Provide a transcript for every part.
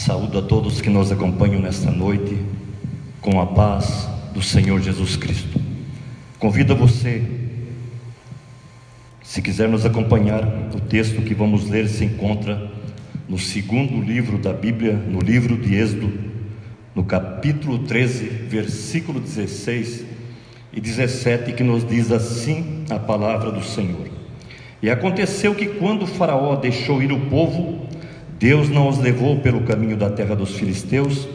Saúdo a todos que nos acompanham nesta noite com a paz do Senhor Jesus Cristo. Convido a você, se quiser nos acompanhar, o texto que vamos ler se encontra no segundo livro da Bíblia, no livro de Êxodo, no capítulo 13, versículo 16 e 17, que nos diz assim a palavra do Senhor: E aconteceu que quando o faraó deixou ir o povo, Deus não os levou pelo caminho da terra dos filisteus,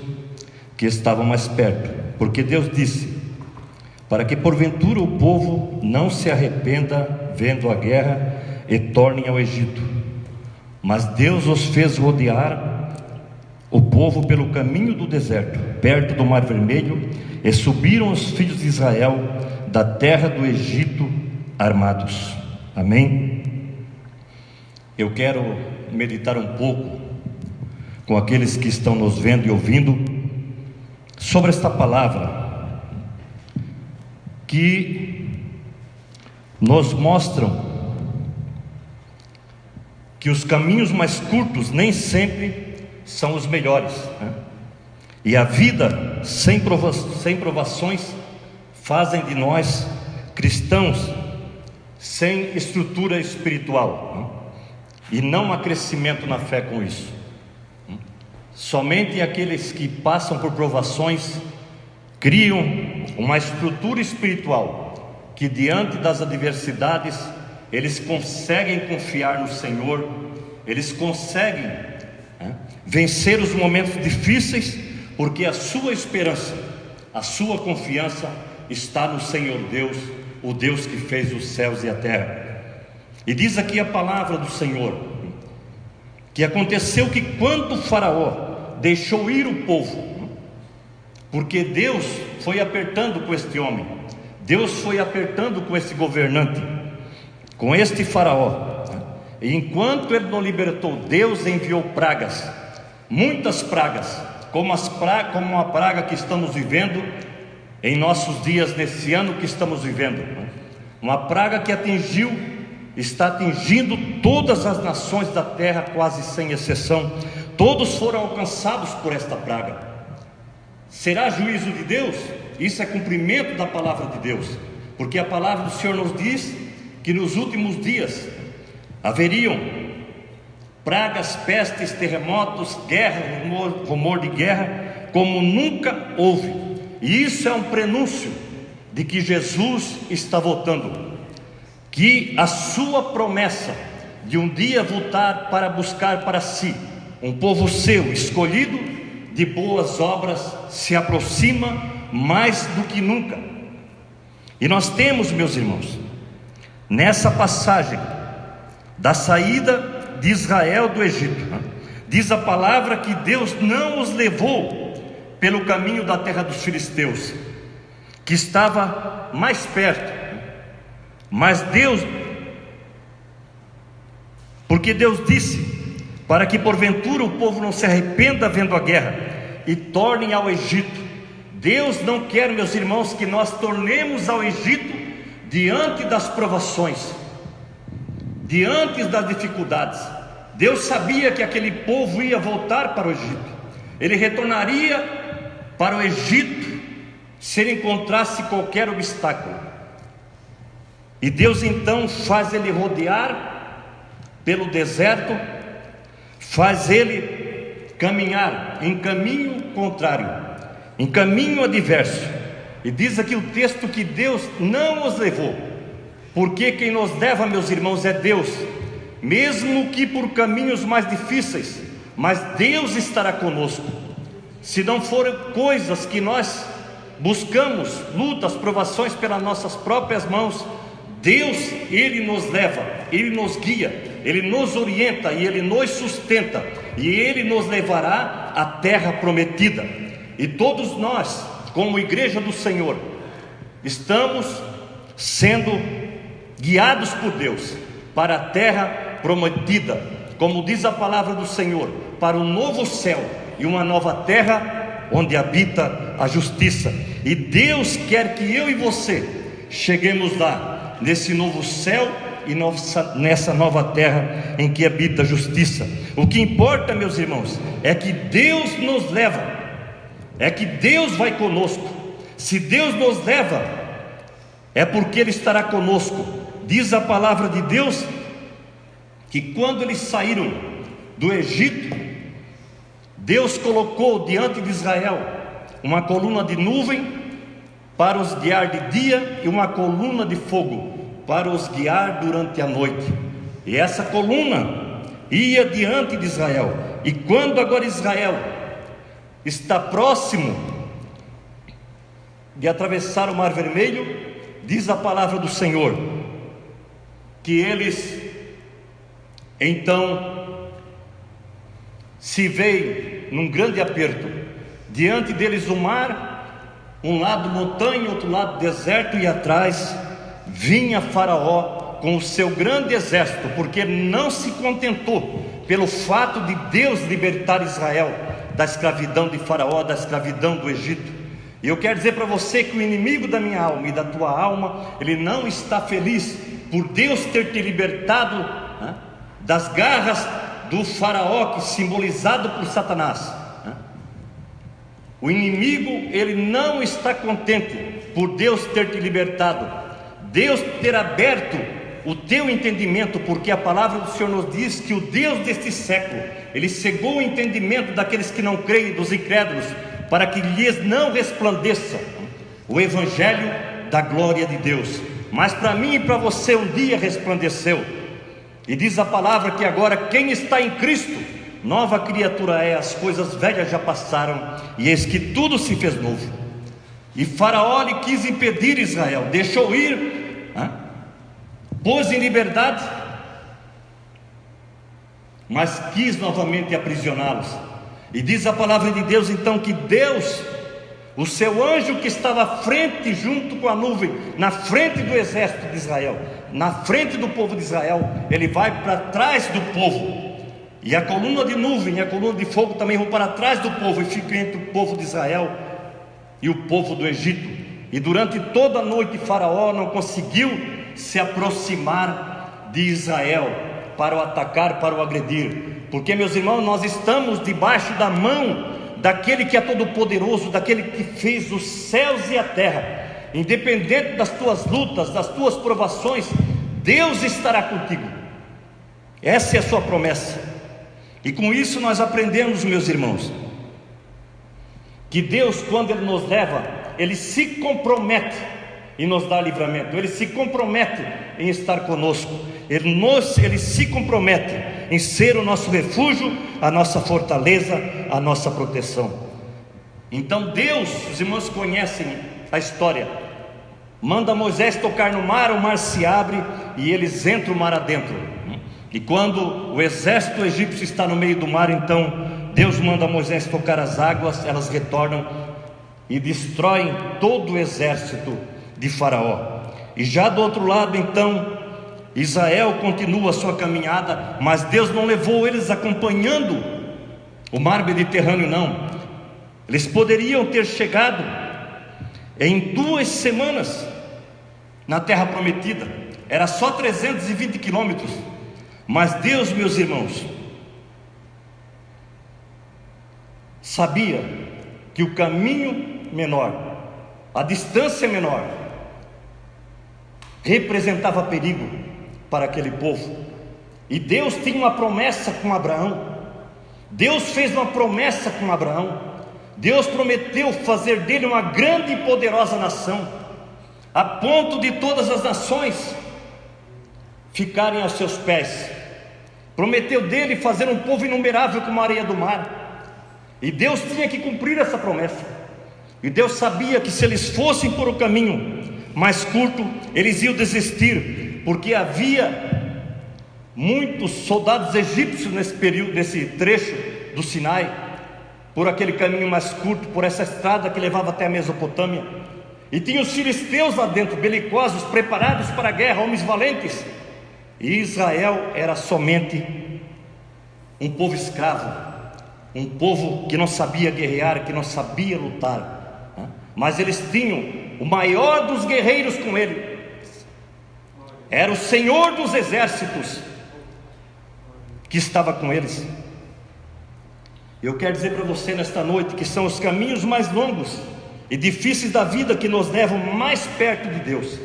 que estavam mais perto, porque Deus disse: para que porventura o povo não se arrependa vendo a guerra e tornem ao Egito. Mas Deus os fez rodear o povo pelo caminho do deserto, perto do Mar Vermelho, e subiram os filhos de Israel da terra do Egito armados. Amém? Eu quero meditar um pouco com aqueles que estão nos vendo e ouvindo sobre esta palavra que nos mostram que os caminhos mais curtos nem sempre são os melhores, né? E a vida sem provações fazem de nós cristãos sem estrutura espiritual, né? E não há crescimento na fé com isso. Somente aqueles que passam por provações criam uma estrutura espiritual que, diante das adversidades, eles conseguem confiar no Senhor, eles conseguem vencer os momentos difíceis, porque a sua esperança, a sua confiança está no Senhor Deus, o Deus que fez os céus e a terra. E diz aqui a palavra do Senhor, que aconteceu que quando o faraó deixou ir o povo, porque Deus foi apertando com este homem, Deus foi apertando com esse governante, com este faraó, e enquanto ele não libertou, Deus enviou pragas, muitas pragas, como a praga que estamos vivendo em nossos dias, nesse ano que estamos vivendo, uma praga que está atingindo todas as nações da terra, quase sem exceção. Todos foram alcançados por esta praga. Será juízo de Deus? Isso é cumprimento da palavra de Deus, porque a palavra do Senhor nos diz que nos últimos dias haveriam pragas, pestes, terremotos, guerra, rumor de guerra, como nunca houve. E isso é um prenúncio de que Jesus está voltando, que a sua promessa de um dia voltar para buscar para si um povo seu, escolhido, de boas obras, se aproxima mais do que nunca. E nós temos, meus irmãos, nessa passagem da saída de Israel do Egito, diz a palavra que Deus não os levou pelo caminho da terra dos filisteus, que estava mais perto, mas Deus, porque Deus disse para que porventura o povo não se arrependa vendo a guerra e tornem ao Egito. Deus não quer, meus irmãos, que nós tornemos ao Egito diante das provações, diante das dificuldades. Deus sabia que aquele povo ia voltar para o Egito, ele retornaria para o Egito se ele encontrasse qualquer obstáculo. E Deus então faz ele rodear pelo deserto, faz ele caminhar em caminho contrário, em caminho adverso. E diz aqui o texto que Deus não os levou, porque quem nos leva, meus irmãos, é Deus, mesmo que por caminhos mais difíceis, mas Deus estará conosco. Se não forem coisas que nós buscamos, lutas, provações pelas nossas próprias mãos, Deus, Ele nos leva, Ele nos guia, Ele nos orienta e Ele nos sustenta, e Ele nos levará à terra prometida. E todos nós, como igreja do Senhor, estamos sendo guiados por Deus para a terra prometida, como diz a palavra do Senhor, para um novo céu e uma nova terra onde habita a justiça. E Deus quer que eu e você cheguemos lá, nesse novo céu e nessa nova terra em que habita a justiça. O que importa, meus irmãos, é que Deus nos leva, é que Deus vai conosco. Se Deus nos leva, é porque Ele estará conosco. Diz a palavra de Deus que quando eles saíram do Egito, Deus colocou diante de Israel uma coluna de nuvem para os guiar de dia e uma coluna de fogo para os guiar durante a noite. E essa coluna ia diante de Israel. E quando agora Israel está próximo de atravessar o Mar Vermelho, diz a palavra do Senhor que eles então se veem num grande aperto. Diante deles o mar, um lado montanha, outro lado deserto, e atrás vinha Faraó com o seu grande exército, porque não se contentou pelo fato de Deus libertar Israel da escravidão de Faraó, da escravidão do Egito. E eu quero dizer para você que o inimigo da minha alma e da tua alma, ele não está feliz por Deus ter te libertado das garras do Faraó, que simbolizado por Satanás. O inimigo, ele não está contente por Deus ter te libertado, Deus ter aberto o teu entendimento, porque a palavra do Senhor nos diz que o Deus deste século, Ele cegou o entendimento daqueles que não creem, dos incrédulos, para que lhes não resplandeça o Evangelho da glória de Deus. Mas para mim e para você um dia resplandeceu. E diz a palavra que agora quem está em Cristo, nova criatura é, as coisas velhas já passaram, e eis que tudo se fez novo. E Faraó lhe quis impedir Israel, deixou ir, pôs em liberdade, mas quis novamente aprisioná-los. E diz a palavra de Deus então que Deus, o seu anjo que estava à frente junto com a nuvem, na frente do exército de Israel, na frente do povo de Israel, ele vai para trás do povo, e a coluna de nuvem e a coluna de fogo também vão para trás do povo, e ficam entre o povo de Israel e o povo do Egito. E durante toda a noite Faraó não conseguiu se aproximar de Israel para o atacar, para o agredir, porque, meus irmãos, nós estamos debaixo da mão daquele que é todo poderoso, daquele que fez os céus e a terra. Independente das tuas lutas, das tuas provações, Deus estará contigo. Essa é a sua promessa. E com isso nós aprendemos, meus irmãos, que Deus, quando Ele nos leva, Ele se compromete em nos dar livramento, Ele se compromete em estar conosco, Ele se compromete em ser o nosso refúgio, a nossa fortaleza, a nossa proteção. Então Deus, os irmãos conhecem a história, manda Moisés tocar no mar, o mar se abre e eles entram o mar adentro. E quando o exército egípcio está no meio do mar, então Deus manda Moisés tocar as águas, elas retornam e destroem todo o exército de Faraó. E já do outro lado, então, Israel continua a sua caminhada, mas Deus não levou eles acompanhando o mar Mediterrâneo, não. Eles poderiam ter chegado em 2 semanas na terra prometida, era só 320 quilômetros, mas Deus, meus irmãos, sabia que o caminho menor, a distância menor, representava perigo para aquele povo. E Deus tinha uma promessa com Abraão. Deus fez uma promessa com Abraão. Deus prometeu fazer dele uma grande e poderosa nação, a ponto de todas as nações ficarem aos seus pés. Prometeu dele fazer um povo inumerável como a areia do mar. E Deus tinha que cumprir essa promessa. E Deus sabia que se eles fossem por o caminho mais curto, eles iam desistir, porque havia muitos soldados egípcios nesse período, nesse trecho do Sinai, por aquele caminho mais curto, por essa estrada que levava até a Mesopotâmia. E tinha os filisteus lá dentro, belicosos, preparados para a guerra, homens valentes. E Israel era somente um povo escravo, um povo que não sabia guerrear, que não sabia lutar. Mas eles tinham o maior dos guerreiros com ele, era o Senhor dos exércitos que estava com eles. Eu quero dizer para você nesta noite que são os caminhos mais longos e difíceis da vida que nos levam mais perto de Deus.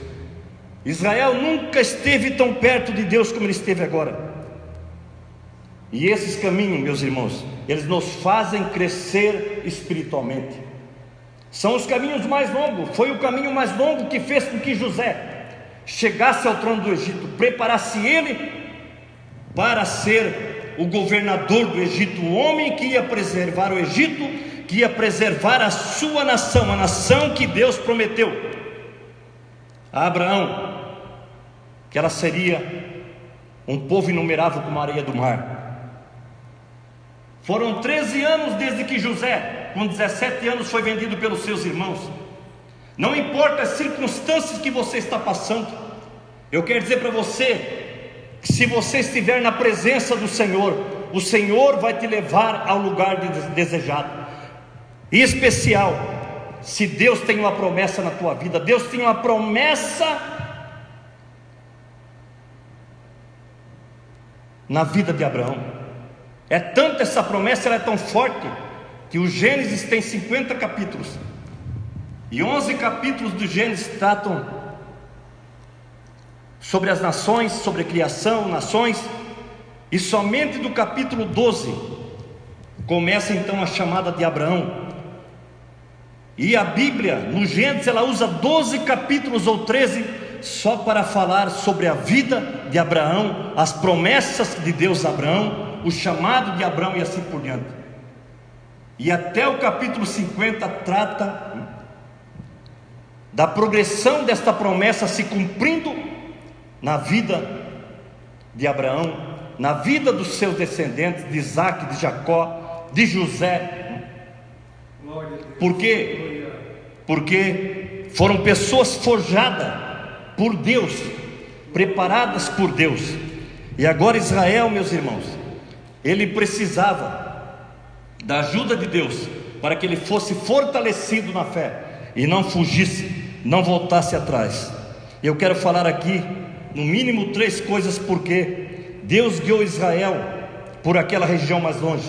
Israel nunca esteve tão perto de Deus como ele esteve agora. E esses caminhos, meus irmãos, eles nos fazem crescer espiritualmente. São os caminhos mais longos. Foi o caminho mais longo que fez com que José chegasse ao trono do Egito, preparasse ele para ser o governador do Egito, o homem que ia preservar o Egito, que ia preservar a sua nação, a nação que Deus prometeu a Abraão, que ela seria um povo inumerável como a areia do mar. Foram 13 anos desde que José, com 17 anos, foi vendido pelos seus irmãos. Não importa as circunstâncias que você está passando, eu quero dizer para você que se você estiver na presença do Senhor, o Senhor vai te levar ao lugar desejado. Em especial, se Deus tem uma promessa na tua vida. Deus tem uma promessa na vida de Abraão. É tanto essa promessa, ela é tão forte, que o Gênesis tem 50 capítulos, e 11 capítulos do Gênesis tratam sobre as nações, sobre a criação, nações, e somente do capítulo 12 começa então a chamada de Abraão. E a Bíblia, no Gênesis, ela usa 12 capítulos ou 13 só para falar sobre a vida de Abraão, as promessas de Deus a Abraão, o chamado de Abraão e assim por diante. E até o capítulo 50 trata da progressão desta promessa se cumprindo na vida de Abraão, na vida dos seus descendentes, de Isaac, de Jacó, de José. Por quê? Porque foram pessoas forjadas por Deus, preparadas por Deus. E agora Israel, meus irmãos, ele precisava da ajuda de Deus para que ele fosse fortalecido na fé e não fugisse, não voltasse atrás. Eu quero falar aqui no mínimo 3 coisas porque Deus guiou Israel por aquela região mais longe.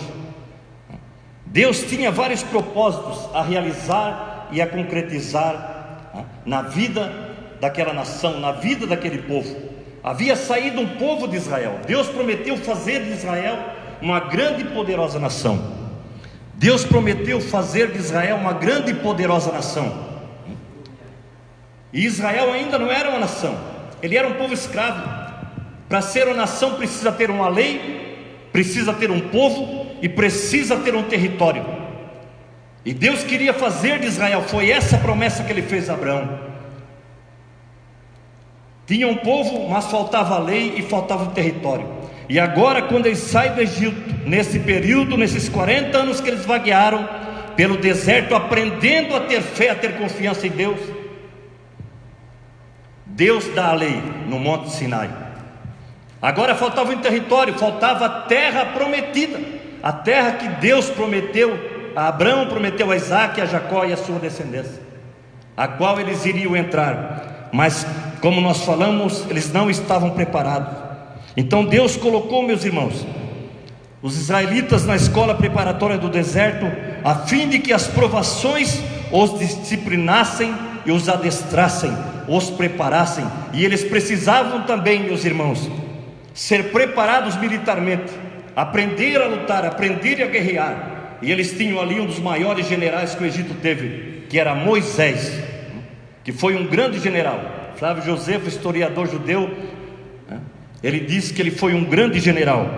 Deus tinha vários propósitos a realizar e a concretizar na vida daquela nação, na vida daquele povo. Havia saído um povo de Israel. Deus prometeu fazer de Israel uma grande e poderosa nação. Deus prometeu fazer de Israel uma grande e poderosa nação. E Israel ainda não era uma nação, ele era um povo escravo. Para ser uma nação precisa ter uma lei, precisa ter um povo e precisa ter um território. E Deus queria fazer de Israel, foi essa a promessa que ele fez a Abraão. Tinha um povo, mas faltava a lei e faltava o território. E agora, quando eles saem do Egito, nesse período, nesses 40 anos que eles vaguearam pelo deserto, aprendendo a ter fé, a ter confiança em Deus, Deus dá a lei no Monte Sinai. Agora faltava um território, faltava a terra prometida, a terra que Deus prometeu a Abraão, prometeu a Isaac, a Jacó e a sua descendência, a qual eles iriam entrar. Mas, como nós falamos, eles não estavam preparados. Então Deus colocou, meus irmãos, os israelitas na escola preparatória do deserto, a fim de que as provações os disciplinassem e os adestrassem, os preparassem. E eles precisavam também, meus irmãos, ser preparados militarmente, aprender a lutar, aprender a guerrear. E eles tinham ali um dos maiores generais que o Egito teve, que era Moisés, que foi um grande general. Flávio Josefo, historiador judeu, ele diz que ele foi um grande general.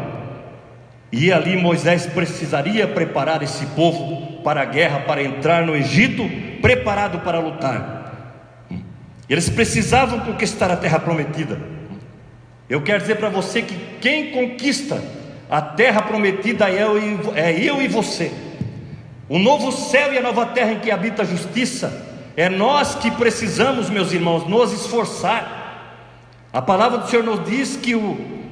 E ali Moisés precisaria preparar esse povo para a guerra, para entrar no Egito, preparado para lutar. Eles precisavam conquistar a terra prometida. Eu quero dizer para você que quem conquista a terra prometida é eu e você. O novo céu e a nova terra em que habita a justiça, é nós que precisamos, meus irmãos, nos esforçar. A palavra do Senhor nos diz que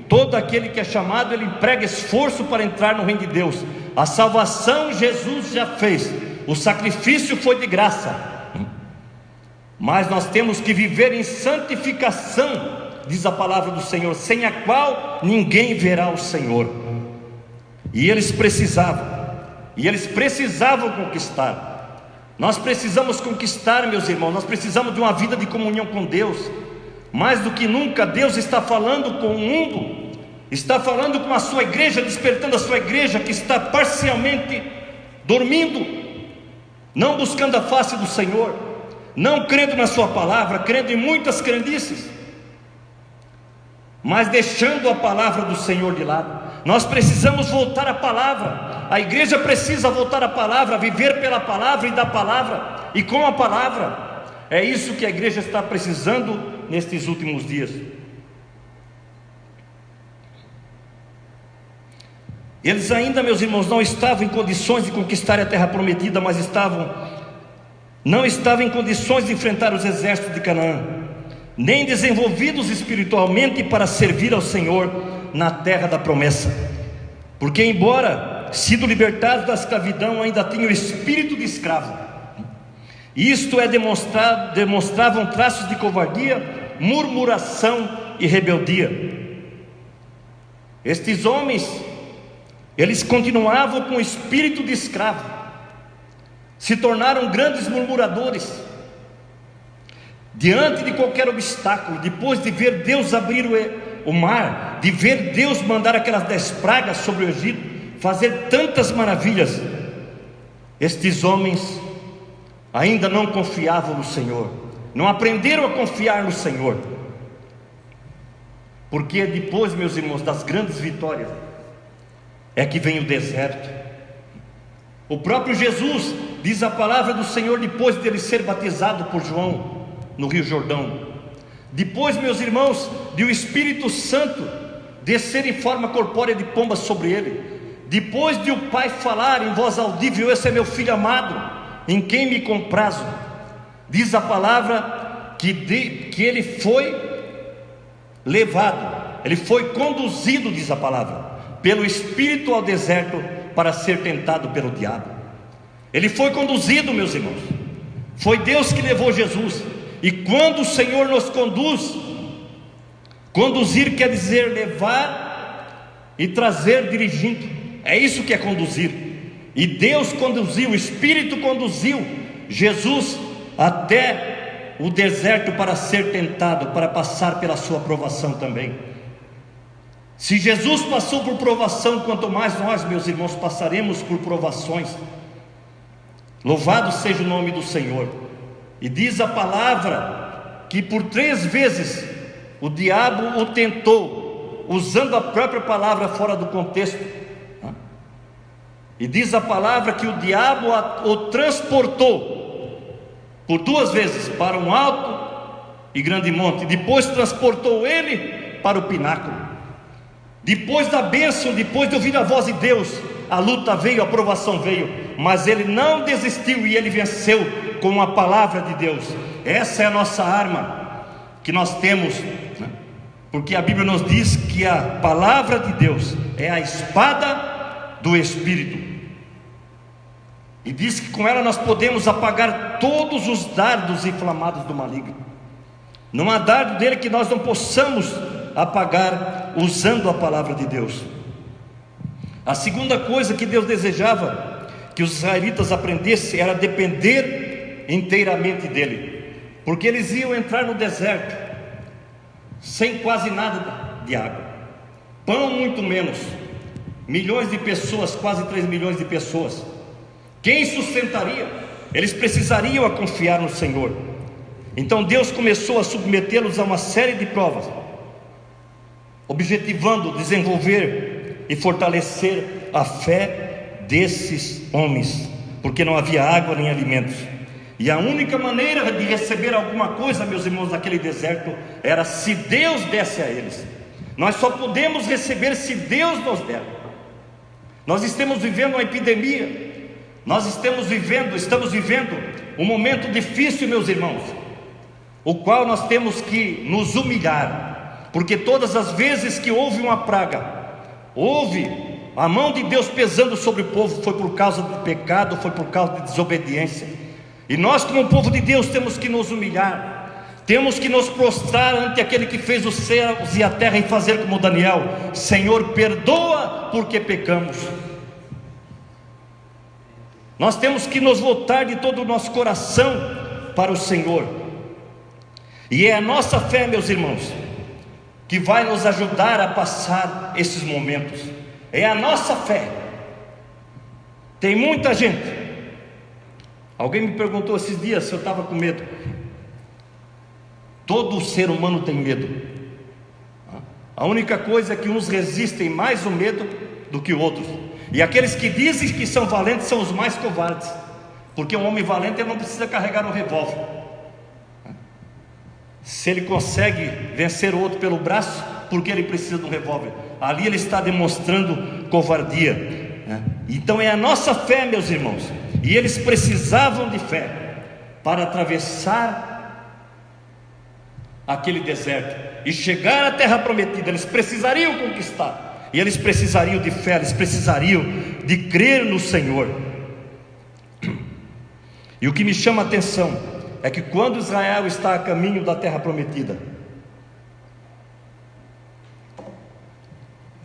todo aquele que é chamado, ele emprega esforço para entrar no reino de Deus. A salvação Jesus já fez, o sacrifício foi de graça, mas nós temos que viver em santificação diz a palavra do Senhor, sem a qual ninguém verá o Senhor. E eles precisavam conquistar. Nós precisamos conquistar, meus irmãos. Nós precisamos de uma vida de comunhão com Deus. Mais do que nunca, Deus está falando com o mundo, está falando com a sua igreja, despertando a sua igreja que está parcialmente dormindo, não buscando a face do Senhor, não crendo na sua palavra, crendo em muitas crendices, mas deixando a palavra do Senhor de lado. Nós precisamos voltar à palavra. A igreja precisa voltar à palavra, viver pela palavra e da palavra e com a palavra. É isso que a igreja está precisando nestes últimos dias. Eles ainda, meus irmãos, não estavam em condições de conquistar a terra prometida, mas não estavam em condições de enfrentar os exércitos de Canaã, nem desenvolvidos espiritualmente para servir ao Senhor na terra da promessa, porque embora sido libertados da escravidão, ainda tinham o espírito de escravo. Isto demonstravam traços de covardia, murmuração e rebeldia. Estes homens, eles continuavam com o espírito de escravo, se tornaram grandes murmuradores. Diante de qualquer obstáculo, depois de ver Deus abrir o mar, de ver Deus mandar aquelas 10 pragas sobre o Egito, fazer tantas maravilhas, estes homens ainda não confiavam no Senhor, não aprenderam a confiar no Senhor, porque depois, meus irmãos, das grandes vitórias, é que vem o deserto. O próprio Jesus, diz a palavra do Senhor, depois dele ser batizado por João no Rio Jordão, depois, meus irmãos, de o Espírito Santo descer em forma corpórea de pomba sobre ele, depois de o Pai falar em voz audível: esse é meu filho amado, em quem me comprazo, diz a palavra que ele foi levado, ele foi conduzido, diz a palavra, pelo Espírito ao deserto para ser tentado pelo diabo. Ele foi conduzido, meus irmãos. Foi Deus que levou Jesus. E quando o Senhor nos conduzir quer dizer levar e trazer dirigindo. É isso que é conduzir. E Deus conduziu, o Espírito conduziu Jesus até o deserto para ser tentado, para passar pela sua provação também. Se Jesus passou por provação, quanto mais nós, meus irmãos, passaremos por provações. Louvado seja o nome do Senhor. E diz a palavra que por 3 vezes o diabo o tentou, usando a própria palavra fora do contexto. E diz a palavra que o diabo o transportou por 2 vezes para um alto e grande monte, depois transportou ele para o pináculo. Depois da bênção, depois de ouvir a voz de Deus, a luta veio, a provação veio, mas ele não desistiu e ele venceu com a palavra de Deus. Essa é a nossa arma que nós temos, né? Porque a Bíblia nos diz que a palavra de Deus é a espada do Espírito, e diz que com ela nós podemos apagar todos os dardos inflamados do maligno. Não há dardo dele que nós não possamos apagar usando a palavra de Deus. A segunda coisa que Deus desejava que os israelitas aprendessem era depender inteiramente dele, porque eles iam entrar no deserto sem quase nada de água, pão muito menos, milhões de pessoas, quase 3 milhões de pessoas. Quem sustentaria? Eles precisariam a confiar no Senhor. Então Deus começou a submetê-los a uma série de provas, objetivando desenvolver e fortalecer a fé desses homens, porque não havia água nem alimentos. E a única maneira de receber alguma coisa, meus irmãos, naquele deserto, era se Deus desse a eles. Nós só podemos receber se Deus nos der. Nós estamos vivendo uma epidemia, estamos vivendo um momento difícil, meus irmãos, o qual nós temos que nos humilhar, porque todas as vezes que houve uma praga, houve a mão de Deus pesando sobre o povo, foi por causa do pecado, foi por causa de desobediência. E nós, como povo de Deus, temos que nos humilhar, Temos que nos prostrar ante aquele que fez os céus e a terra, e fazer como Daniel: Senhor, perdoa porque pecamos. Nós temos que nos voltar de todo o nosso coração para o Senhor. E é a nossa fé, meus irmãos, que vai nos ajudar a passar esses momentos. É a nossa fé. Tem muita gente. Alguém me perguntou esses dias se eu estava com medo. Todo ser humano tem medo. A única coisa é que uns resistem mais o medo do que outros. E aqueles que dizem que são valentes são os mais covardes. Porque um homem valente, ele não precisa carregar um revólver. Se ele consegue vencer o outro pelo braço, porque ele precisa de um revólver? Ali ele está demonstrando covardia. Então é a nossa fé, meus irmãos. E eles precisavam de fé para atravessar aquele deserto e chegar à terra prometida. Eles precisariam conquistar, e eles precisariam de fé, eles precisariam de crer no Senhor. E o que me chama a atenção é que quando Israel está a caminho da terra prometida,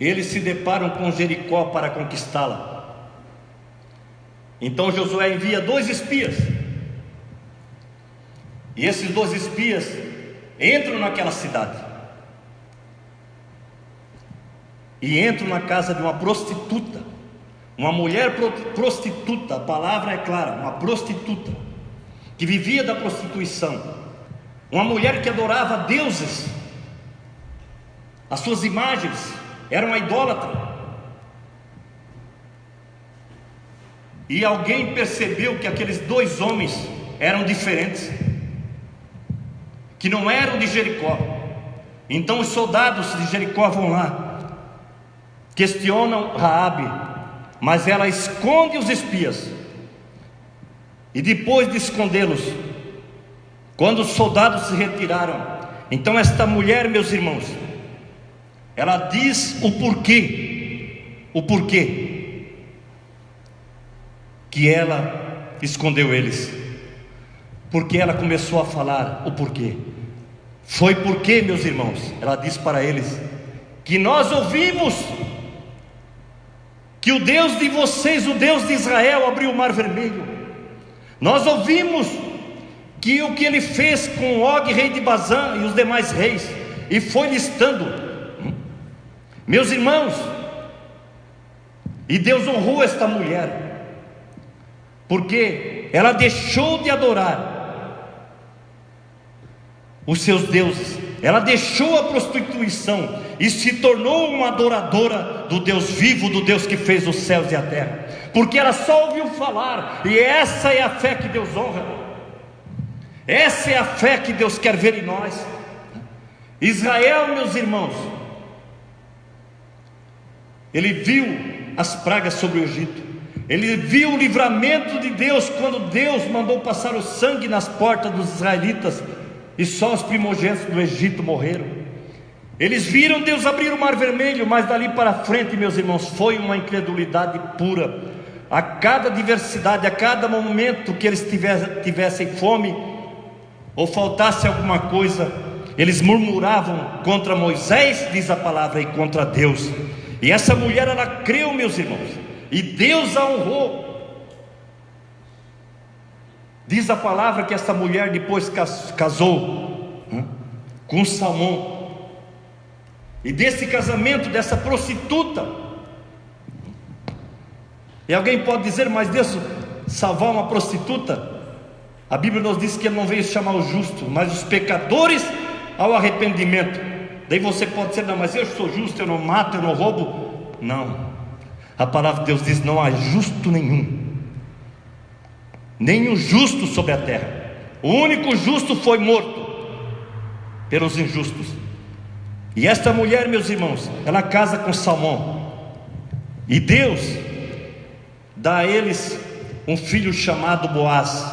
eles se deparam com Jericó para conquistá-la. Então Josué envia 2 espias, e esses 2 espias entram naquela cidade e entram na casa de uma prostituta, uma mulher prostituta. A palavra é clara, uma prostituta que vivia da prostituição, uma mulher que adorava deuses. As suas imagens eram idólatras. E alguém percebeu que aqueles 2 homens eram diferentes, que não eram de Jericó. Então os soldados de Jericó vão lá, questionam Raabe, mas ela esconde os espias. E depois de escondê-los, quando os soldados se retiraram, então esta mulher, meus irmãos, ela diz o porquê que ela escondeu eles. Porque ela começou a falar o porquê. Foi porque, meus irmãos, ela diz para eles: que nós ouvimos que o Deus de vocês, o Deus de Israel, abriu o mar vermelho. Nós ouvimos que o que ele fez com Og, rei de Bazã, e os demais reis, e foi listando. Meus irmãos, e Deus honrou esta mulher, porque ela deixou de adorar os seus deuses, ela deixou a prostituição e se tornou uma adoradora do Deus vivo, do Deus que fez os céus e a terra, porque ela só ouviu falar. E essa é a fé que Deus honra, essa é a fé que Deus quer ver em nós. Israel, meus irmãos, ele viu as pragas sobre o Egito, ele viu o livramento de Deus, quando Deus mandou passar o sangue nas portas dos israelitas, e só os primogênitos do Egito morreram. Eles viram Deus abrir o mar vermelho, mas dali para frente, meus irmãos, foi uma incredulidade pura. A cada adversidade, a cada momento que eles tivessem fome, ou faltasse alguma coisa, eles murmuravam contra Moisés, diz a palavra, e contra Deus. E essa mulher, ela creu, meus irmãos, e Deus a honrou. Diz a palavra que essa mulher depois casou com Salmão. E desse casamento, dessa prostituta, e alguém pode dizer: mas Deus salvar uma prostituta? A Bíblia nos diz que Ele não veio chamar os justos, mas os pecadores ao arrependimento. Daí você pode dizer: não, mas eu sou justo, eu não mato, eu não roubo. Não, a palavra de Deus diz: não há justo nenhum, nenhum justo sobre a terra. O único justo foi morto pelos injustos. E esta mulher, meus irmãos, ela casa com Salmão, e Deus dá a eles um filho chamado Boaz.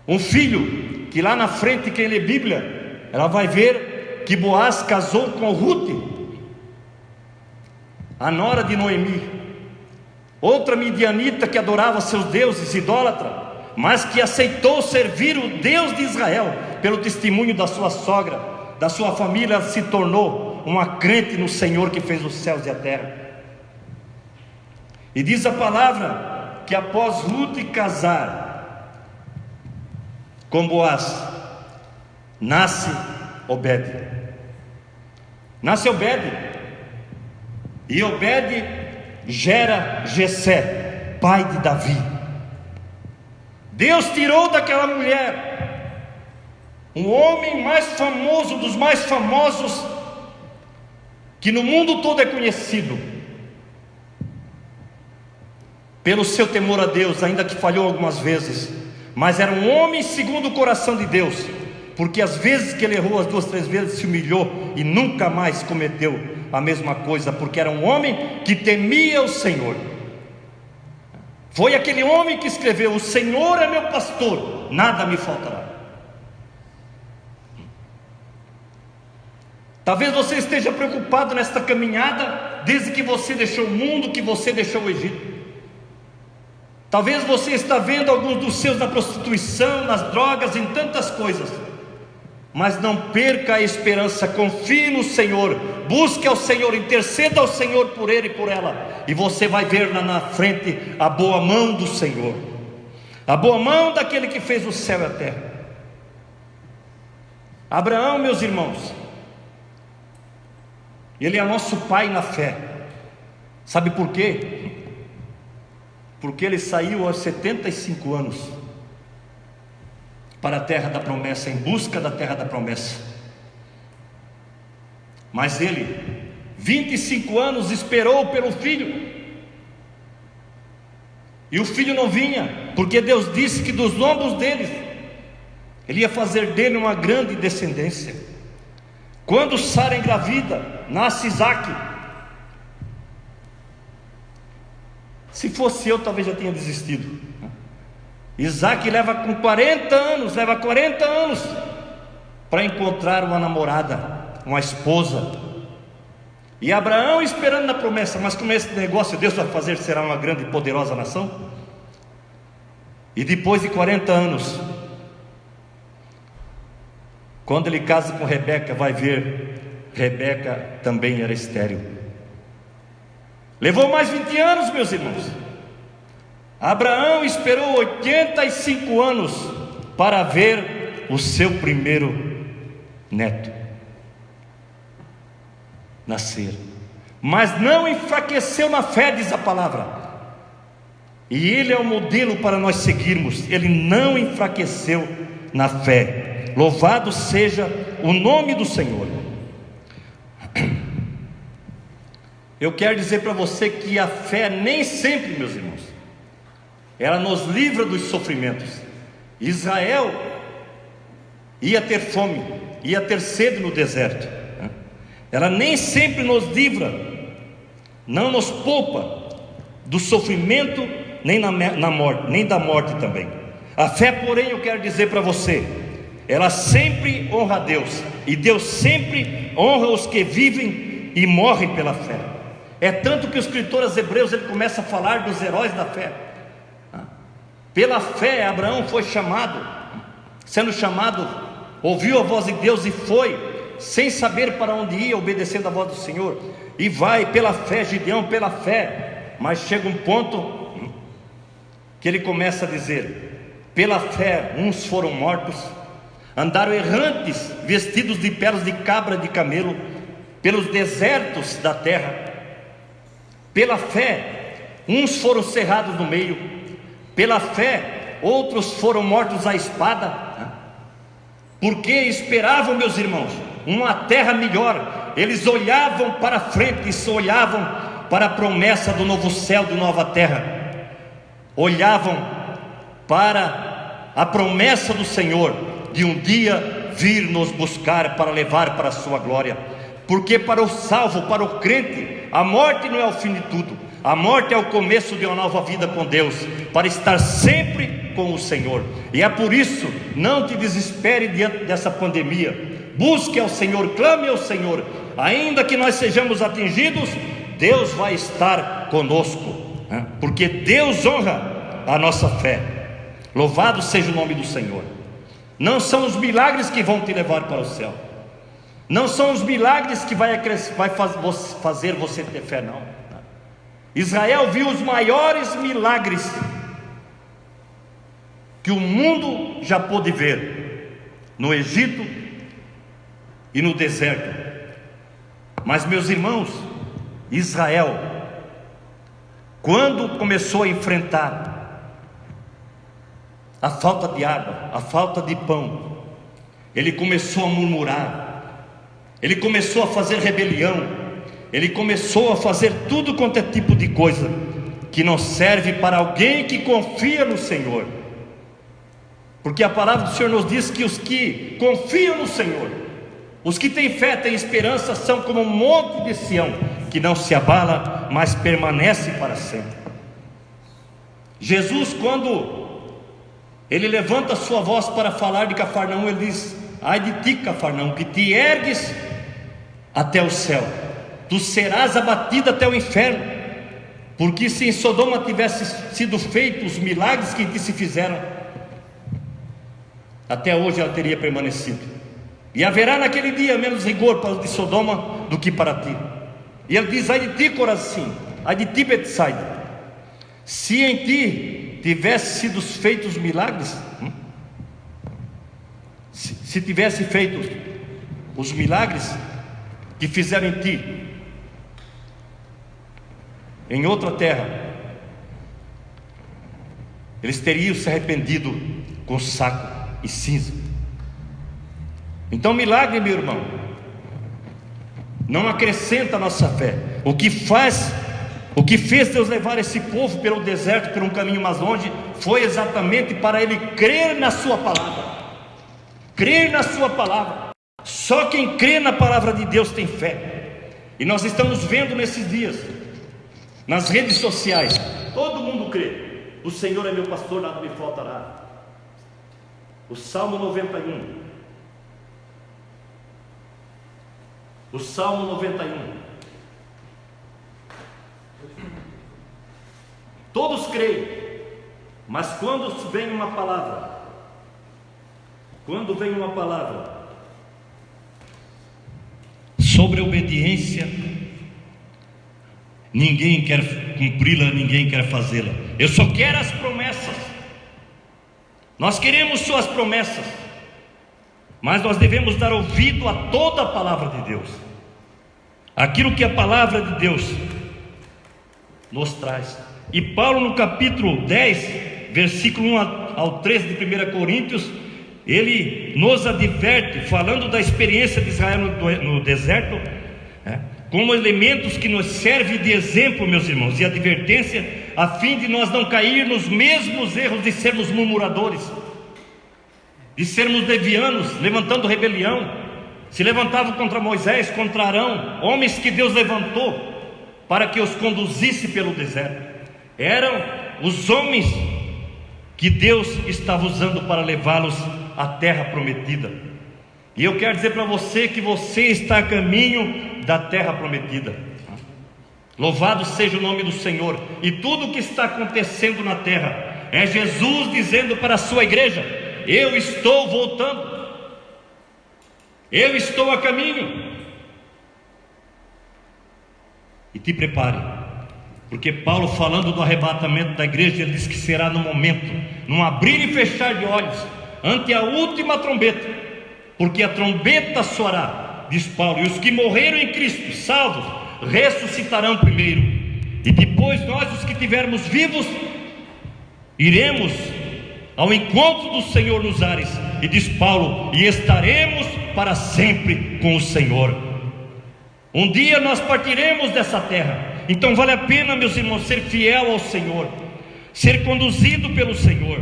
Um filho que lá na frente, quem lê Bíblia, ela vai ver que Boaz casou com Rute, a nora de Noemi, outra midianita que adorava seus deuses, idólatra. mas que aceitou servir o Deus de Israel. Pelo testemunho da sua sogra, da sua família, ela se tornou uma crente no Senhor que fez os céus e a terra. E diz a palavra que após Ruth casar com Boaz, nasce Obed. Nasce Obed, e Obed gera Jessé, pai de Davi. Deus tirou daquela mulher um homem mais famoso, dos mais famosos, que no mundo todo é conhecido pelo seu temor a Deus, ainda que falhou algumas vezes, mas era um homem segundo o coração de Deus, porque as vezes que ele errou, as 2, 3 vezes, se humilhou e nunca mais cometeu a mesma coisa, porque era um homem que temia o Senhor. Foi aquele homem que escreveu: o Senhor é meu pastor, nada me faltará. Talvez você esteja preocupado nesta caminhada, desde que você deixou o mundo, que você deixou o Egito. Talvez você está vendo alguns dos seus na prostituição, nas drogas, em tantas coisas. Mas não perca a esperança, confie no Senhor, busque ao Senhor, interceda ao Senhor por ele e por ela, e você vai ver lá na frente a boa mão do Senhor, a boa mão daquele que fez o céu e a terra. Abraão, meus irmãos, ele é nosso pai na fé. Sabe por quê? Porque ele saiu aos 75 anos para a terra da promessa, em busca da terra da promessa. Mas ele, 25 anos, esperou pelo filho, e o filho não vinha, porque Deus disse que dos lombos deles ele ia fazer dele uma grande descendência. Quando Sara engravida, nasce Isaque. Se fosse eu, talvez já tinha desistido. Isaque leva 40 anos para encontrar uma namorada, uma esposa. E Abraão esperando na promessa, mas como esse negócio Deus vai fazer, será uma grande e poderosa nação. E depois de 40 anos, quando ele casa com Rebeca, vai ver, Rebeca também era estéril. Levou mais 20 anos, meus irmãos. Abraão esperou 85 anos para ver o seu primeiro neto nascer, mas não enfraqueceu na fé, diz a palavra, e ele é o modelo para nós seguirmos. Ele não enfraqueceu na fé. Louvado seja o nome do Senhor. Eu quero dizer para você que a fé nem sempre, meus irmãos, ela nos livra dos sofrimentos. Israel ia ter fome, ia ter sede no deserto. Ela nem sempre nos livra, não nos poupa do sofrimento, nem na morte, nem da morte também. A fé, porém, eu quero dizer para você, ela sempre honra a Deus, e Deus sempre honra os que vivem e morrem pela fé. É tanto que o escritor aos Hebreus, ele começa a falar dos heróis da fé. Pela fé Abraão foi chamado, sendo chamado, ouviu a voz de Deus e foi, sem saber para onde ia, obedecendo a voz do Senhor. E vai pela fé, Gideão pela fé. Mas chega um ponto que ele começa a dizer: pela fé uns foram mortos, andaram errantes, vestidos de pelos de cabra, de camelo, pelos desertos da terra. Pela fé uns foram cerrados no meio, pela fé outros foram mortos à espada, porque esperavam, meus irmãos, uma terra melhor. Eles olhavam para frente, e olhavam para a promessa do novo céu, de nova terra, olhavam para a promessa do Senhor, de um dia vir nos buscar para levar para a sua glória. Porque para o salvo, para o crente, a morte não é o fim de tudo. A morte é o começo de uma nova vida com Deus, para estar sempre com o Senhor. E é por isso, não te desespere diante dessa pandemia. Busque ao Senhor, clame ao Senhor. Ainda que nós sejamos atingidos, Deus vai estar conosco, porque Deus honra a nossa fé. Louvado seja o nome do Senhor. Não são os milagres que vão te levar para o céu, não são os milagres que vai fazer você ter fé, não. Israel viu os maiores milagres que o mundo já pôde ver, no Egito e no deserto. Mas, meus irmãos, Israel, quando começou a enfrentar a falta de água, a falta de pão, ele começou a murmurar, ele começou a fazer rebelião, ele começou a fazer tudo quanto é tipo de coisa que não serve para alguém que confia no Senhor. Porque a palavra do Senhor nos diz que os que confiam no Senhor, os que têm fé, têm esperança, são como um monte de Sião, que não se abala, mas permanece para sempre. Jesus, quando ele levanta a sua voz para falar de Cafarnaum, ele diz: ai de ti, Cafarnaum, que te ergues até o céu, tu serás abatido até o inferno, porque se em Sodoma tivesse sido feitos os milagres que em ti se fizeram, até hoje ela teria permanecido, e haverá naquele dia menos rigor para os de Sodoma do que para ti. E ele diz: ai de ti, Corazim, ai de ti, Betsaida, se em ti tivesse sido feitos os milagres, se tivesse feito os milagres que fizeram em ti, em outra terra, eles teriam se arrependido com saco e cinza. Então, milagre, meu irmão, não acrescenta a nossa fé. O que fez Deus levar esse povo pelo deserto, por um caminho mais longe, foi exatamente para ele crer na sua palavra. Crer na sua palavra. Só quem crê na palavra de Deus tem fé. E nós estamos vendo nesses dias, nas redes sociais, todo mundo crê: o Senhor é meu pastor, nada me faltará. O Salmo 91, o Salmo 91, todos creem, mas quando vem uma palavra sobre a obediência, ninguém quer cumpri-la, ninguém quer fazê-la. Eu só quero as promessas. Nós queremos suas promessas, mas nós devemos dar ouvido a toda a palavra de Deus, aquilo que a palavra de Deus nos traz. E Paulo, no capítulo 10, versículo 1 ao 13 de 1 Coríntios, ele nos adverte, falando da experiência de Israel no deserto, como elementos que nos servem de exemplo, meus irmãos, e advertência, a fim de nós não cair nos mesmos erros de sermos murmuradores, de sermos levianos, levantando rebelião. Se levantavam contra Moisés, contra Arão, homens que Deus levantou para que os conduzisse pelo deserto. Eram os homens que Deus estava usando para levá-los à terra prometida. E eu quero dizer para você que você está a caminho da terra prometida. Louvado seja o nome do Senhor. E tudo o que está acontecendo na terra é Jesus dizendo para a sua igreja: eu estou voltando, eu estou a caminho. E te prepare, porque Paulo, falando do arrebatamento da igreja, ele diz que será no momento, num abrir e fechar de olhos, ante a última trombeta, porque a trombeta soará, diz Paulo, e os que morreram em Cristo, salvos, ressuscitarão primeiro, e depois nós, os que estivermos vivos, iremos ao encontro do Senhor nos ares. E diz Paulo: e estaremos para sempre com o Senhor. Um dia nós partiremos dessa terra. Então vale a pena, meus irmãos, ser fiel ao Senhor, ser conduzido pelo Senhor,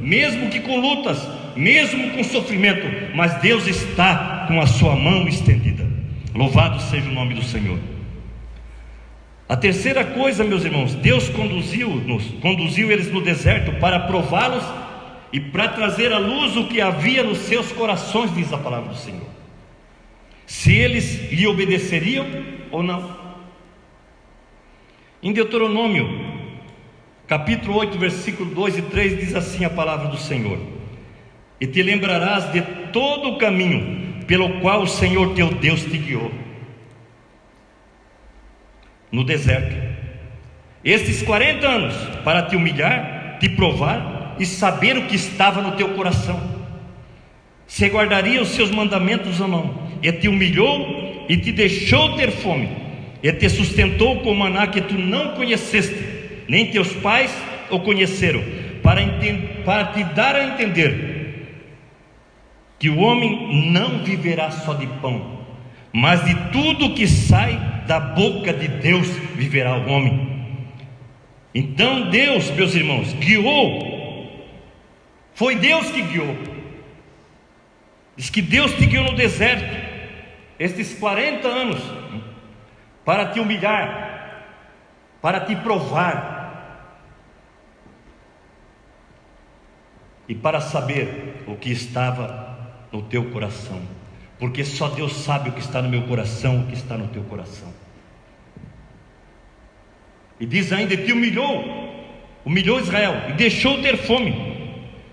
mesmo que com lutas, mesmo com sofrimento, mas Deus está com a sua mão estendida. Louvado seja o nome do Senhor. A terceira coisa, meus irmãos, Deus conduziu eles no deserto para prová-los e para trazer à luz o que havia nos seus corações, diz a palavra do Senhor, se eles lhe obedeceriam ou não. Em Deuteronômio capítulo 8, versículo 2 e 3, diz assim a palavra do Senhor: e te lembrarás de todo o caminho pelo qual o Senhor teu Deus te guiou no deserto, estes 40 anos, para te humilhar, te provar e saber o que estava no teu coração, se guardaria os seus mandamentos ou não. E te humilhou e te deixou ter fome, e te sustentou com maná que tu não conheceste, nem teus pais o conheceram, para te dar a entender que o homem não viverá só de pão, mas de tudo que sai da boca de Deus viverá o homem. Então Deus, meus irmãos, guiou. Foi Deus que guiou. Diz que Deus te guiou no deserto estes 40 anos, para te humilhar, para te provar e para saber o que estava no teu coração, porque só Deus sabe o que está no meu coração, o que está no teu coração. E diz ainda: te humilhou Israel e deixou ter fome.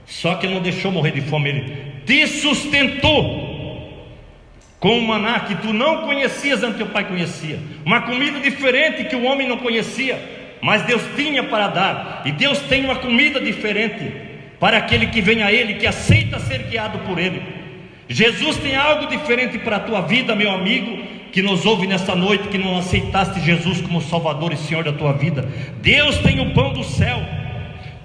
Só que não deixou morrer de fome, ele te sustentou com um maná que tu não conhecias antes, teu pai conhecia, uma comida diferente que o homem não conhecia, mas Deus tinha para dar. E Deus tem uma comida diferente para aquele que vem a Ele, que aceita ser guiado por Ele. Jesus tem algo diferente para a tua vida, meu amigo, que nos ouve nesta noite, que não aceitaste Jesus como Salvador e Senhor da tua vida. Deus tem o pão do céu.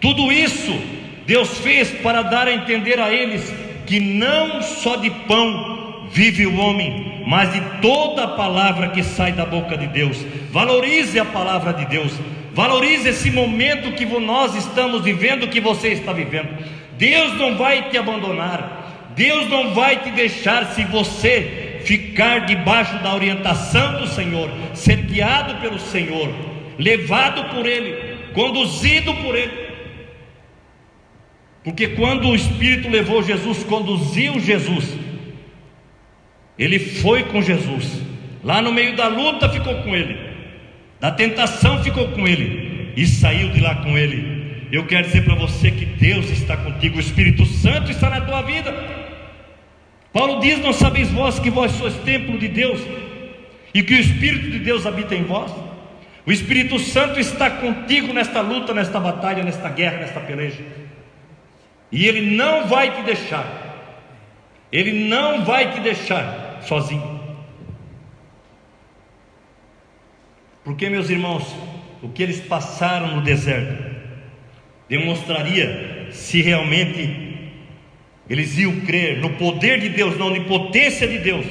Tudo isso Deus fez para dar a entender a eles que não só de pão vive o homem, mas de toda a palavra que sai da boca de Deus. Valorize a palavra de Deus, valorize esse momento que nós estamos vivendo, que você está vivendo. Deus não vai te abandonar, Deus não vai te deixar, se você ficar debaixo da orientação do Senhor, ser guiado pelo Senhor, levado por Ele, conduzido por Ele. Porque quando o Espírito levou Jesus, conduziu Jesus, ele foi com Jesus, lá no meio da luta ficou com ele, da tentação ficou com ele, e saiu de lá com ele. Eu quero dizer para você que Deus está contigo, o Espírito Santo está na tua vida. Paulo diz: não sabeis vós que vós sois templo de Deus, e que o Espírito de Deus habita em vós? O Espírito Santo está contigo nesta luta, nesta batalha, nesta guerra, nesta peleja, e Ele não vai te deixar, Ele não vai te deixar sozinho. Porque, meus irmãos, o que eles passaram no deserto demonstraria se realmente eles iam crer no poder de Deus, na onipotência de Deus,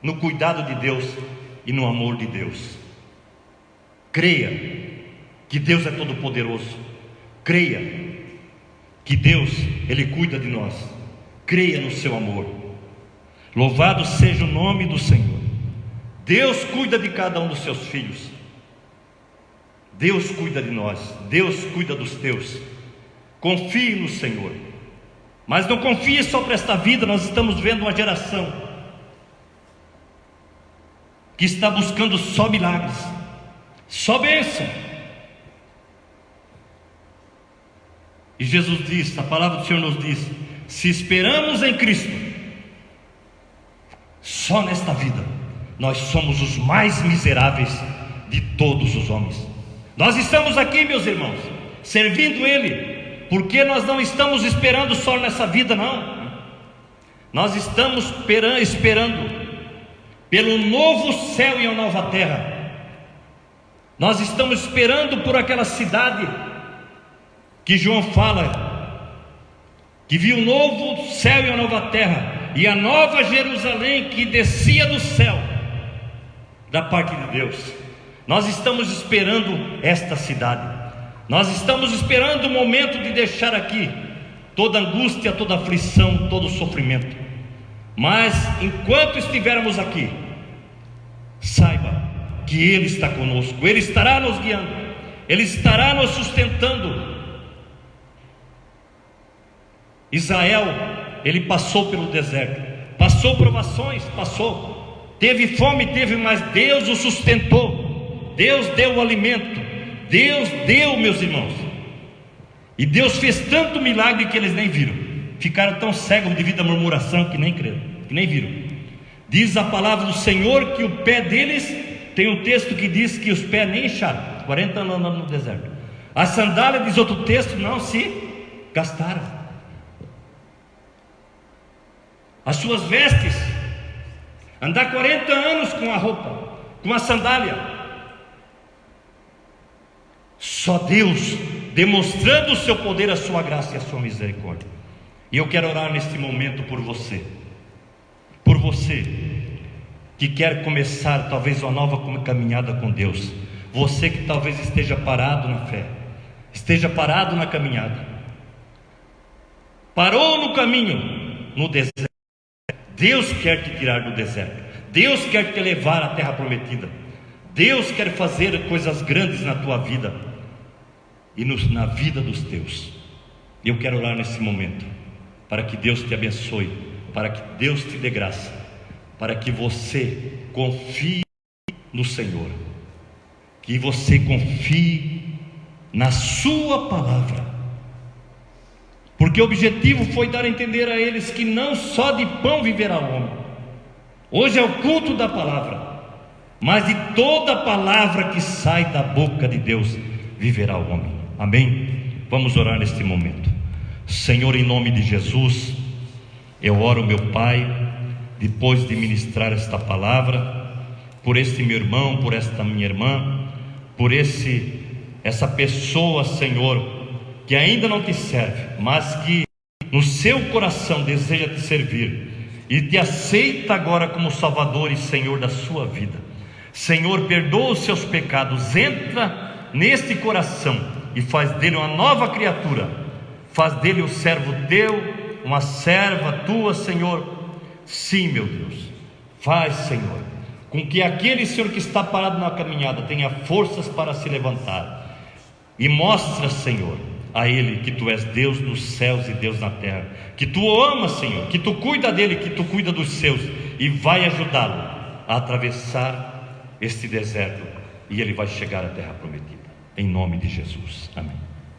no cuidado de Deus e no amor de Deus. Creia que Deus é todo poderoso, creia que Deus, Ele cuida de nós, creia no seu amor. Louvado seja o nome do Senhor. Deus cuida de cada um dos seus filhos, Deus cuida de nós, Deus cuida dos teus. Confie no Senhor, mas não confie só para esta vida. Nós estamos vendo uma geração que está buscando só milagres, só bênção. E Jesus diz, a palavra do Senhor nos diz: se esperamos em Cristo só nesta vida, nós somos os mais miseráveis de todos os homens. Nós estamos aqui, meus irmãos, servindo Ele, porque nós não estamos esperando só nessa vida, não. Nós estamos esperando pelo novo céu e a nova terra. Nós estamos esperando por aquela cidade que João fala, que viu o novo céu e a nova terra, e a nova Jerusalém que descia do céu, da parte de Deus. Nós estamos esperando esta cidade. Nós estamos esperando o momento de deixar aqui toda angústia, toda aflição, todo sofrimento. Mas enquanto estivermos aqui, saiba que Ele está conosco, Ele estará nos guiando, Ele estará nos sustentando. Israel, ele passou pelo deserto, passou provações, teve fome, mas Deus o sustentou, Deus deu o alimento, Deus deu, meus irmãos. E Deus fez tanto milagre que eles nem viram. Ficaram tão cegos devido à murmuração que nem creram, que nem viram. Diz a palavra do Senhor que o pé deles, tem um texto que diz que os pés nem incharam, 40 anos andando no deserto. A sandália, diz outro texto, não se gastaram. As suas vestes, andar 40 anos com a roupa, com a sandália. Só Deus demonstrando o seu poder, a sua graça e a sua misericórdia. E eu quero orar neste momento por você que quer começar talvez uma nova caminhada com Deus, você que talvez esteja parado na fé, esteja parado na caminhada, parou no caminho, no deserto. Deus quer te tirar do deserto, Deus quer te levar à terra prometida, Deus quer fazer coisas grandes na tua vida e na vida dos teus. Eu quero orar nesse momento para que Deus te abençoe, para que Deus te dê graça, para que você confie no Senhor, que você confie na sua palavra, porque o objetivo foi dar a entender a eles que não só de pão viverá o homem. Hoje é o culto da palavra, mas de toda palavra que sai da boca de Deus viverá o homem. Amém? Vamos orar neste momento. Senhor, em nome de Jesus, eu oro, meu Pai, depois de ministrar esta palavra, por este meu irmão, por esta minha irmã, por essa pessoa, Senhor, que ainda não te serve, mas que no seu coração deseja te servir e te aceita agora como Salvador e Senhor da sua vida. Senhor, perdoa os seus pecados, entra neste coração e faz dele uma nova criatura, faz dele um servo teu, uma serva tua, Senhor. Sim, meu Deus, faz, Senhor, com que aquele, Senhor, que está parado na caminhada tenha forças para se levantar, e mostra, Senhor, a ele que tu és Deus nos céus e Deus na terra, que tu o amas, Senhor, que tu cuida dele, que tu cuida dos seus, e vai ajudá-lo a atravessar este deserto, e ele vai chegar à terra prometida, em nome de Jesus, amém.